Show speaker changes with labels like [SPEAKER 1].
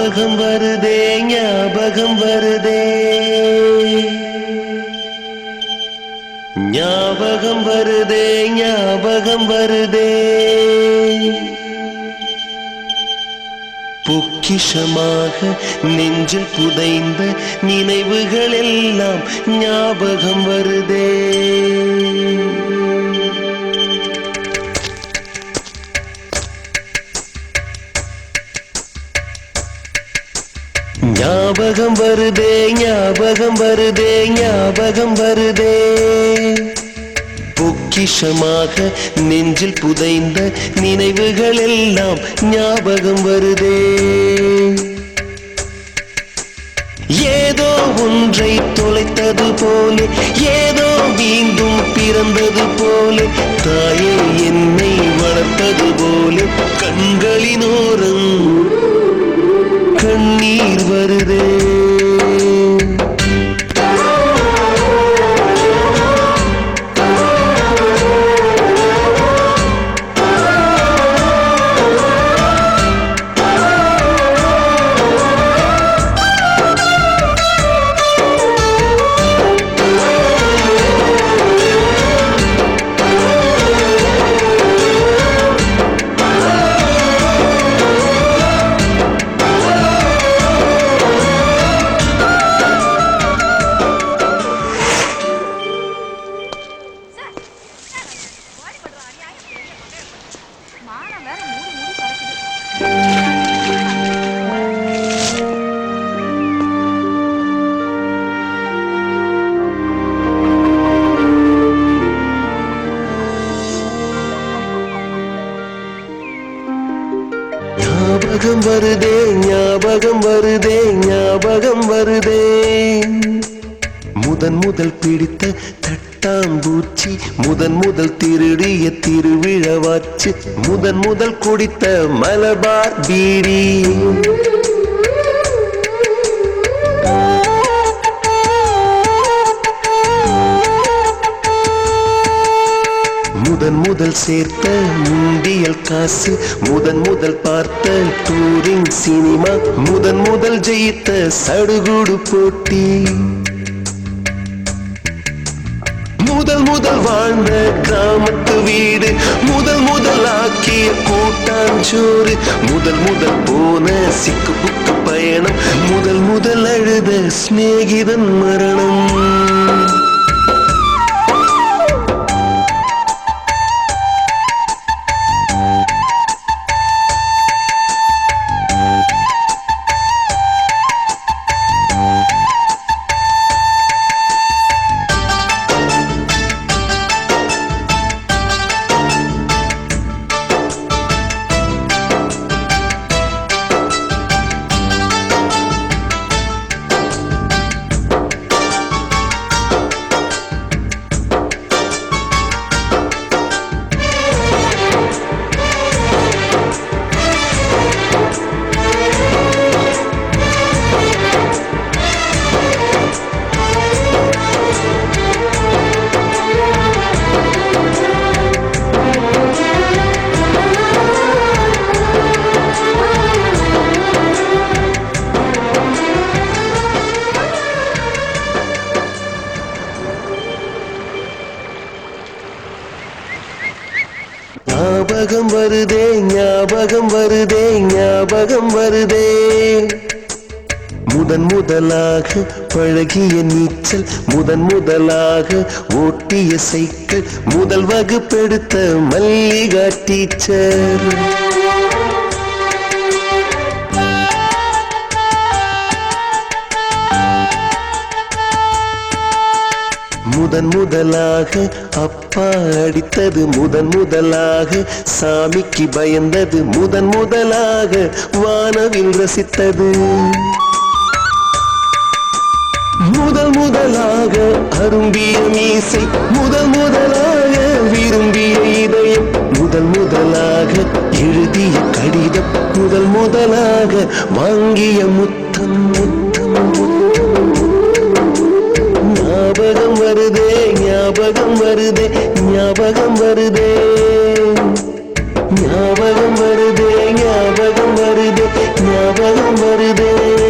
[SPEAKER 1] ஞாபகம் வருதே ஞாபகம் வருதே ஞாபகம் வருதே ஞாபகம் வருதே பொக்கிஷமாக நெஞ்சில் புதைந்த நினைவுகள் எல்லாம் ஞாபகம் வருதே ஞாபகம் வருதே ஞாபகம் வருதே ஞாபகம் வருதே பொக்கிஷமாக நெஞ்சில் புதைந்த நினைவுகள் எல்லாம் ஞாபகம் வருதே ஏதோ ஒன்றை தொலைத்தது போல ஏதோ மீண்டும் பிறந்தது போல தாயே என்னை வளர்த்தது போல கண்களினோரம் கண்ணீர் வருதே ஞாபகம் வருதே ஞாபகம் வருதே ஞாபகம் வருதே முதல் பிடித்த தட்டாம்பூச்சி முதல் திருடிய திருவிழவாச்சு முதல் குடித்த மலபார் பீடி முதல் சேர்த்த முண்டியல் காசு முதல் பார்த்த டூரிங் சினிமா முதல் ஜெயித்த சடுகுடு போட்டி முதல் வாழ்ந்த கிராமத்து வீடு முதல் ஆக்கிய கூட்டாஞ்சோறு முதல் போன சிக்கு புக்கு பயணம் முதல் அழுத சிநேகிதன் மரணம் ஞாபகம் வருதே ஞாபகம் வருதே ஞாபகம் வருதே முதலாக பழகிய நீச்சல் முதலாக ஓட்டிய சைக்கிள் முதல் வகுப்பெடுத்த மல்லிகா டீச்சர் முதலாக அப்பா அடித்தது முதலாக சாமிக்கு பயந்தது முதலாக வானவில் ரசித்தது முதலாக அரும்பிய மீசை முதலாக விரும்பிய இதயம் முதலாக எழுதிய கடிதம் முதலாக வாங்கிய முத்தம் முத்தம் ஞாபகம் வருதே ஞாபகம் வருதே ஞாபகம் வருதே ஞாபகம் வருதே ஞாபகம் வருதே ஞாபகம் ஞாபகம் வருதே